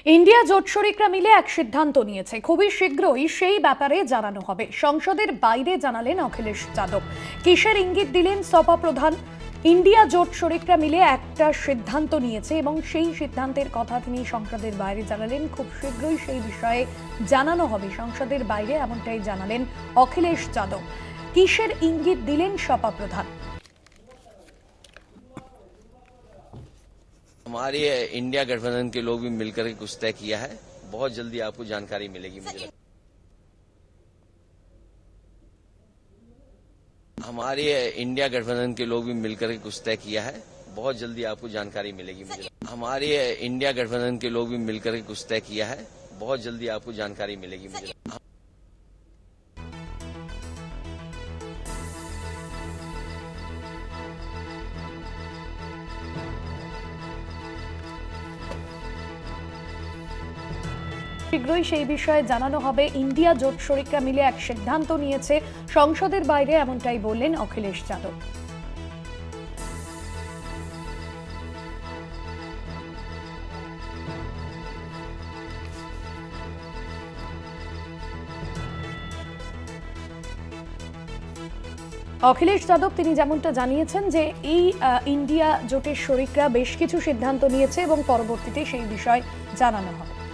India জোট শরিকরা মিলে এক সিদ্ধান্ত নিয়েছে, খুবই শীঘ্রই সেই ব্যাপারে জানানো হবে। সংসদের বাইরে জানালেন অখিলেশ যাদব। কিসের ইঙ্গিত দিলেন সপা প্রধান? ইন্ডিয়া জোট শরিকরা মিলে একটা সিদ্ধান্ত নিয়েছে এবং সেই সিদ্ধান্তের কথা তিনি সংসদের বাইরে জানালেন। খুব শীঘ্রই সেই বিষয়ে জানানো হবে সংসদের বাইরে, এমনটাই জানালেন অখিলেশ যাদব। কিসের ইঙ্গিত দিলেন সপা প্রধান? हमारे इंडिया गठबंधन के लोग भी मिलकर के कुछ तय किया है। बहुत जल्दी आपको जानकारी मिलेगी। मुझे हमारे इंडिया गठबंधन के लोग भी मिलकर के कुछ तय किया है। बहुत जल्दी आपको जानकारी मिलेगी। मुझे हमारे इंडिया गठबंधन के लोग भी मिलकर के कुछ तय किया है। बहुत जल्दी आपको जानकारी मिलेगी। मुझे শীঘ্রই সেই বিষয়ে জানানো হবে। ইন্ডিয়া জোট শরিকরা মিলে এক সিদ্ধান্ত নিয়েছে সংসদের বাইরে, এমনটাই বললেন অখিলেশ যাদব। অখিলেশ যাদব তিনি যেমনটা জানিয়েছেন যে এই ইন্ডিয়া জোটের শরিকরা বেশ কিছু সিদ্ধান্ত নিয়েছে এবং পরবর্তীতে সেই বিষয় জানানো হবে।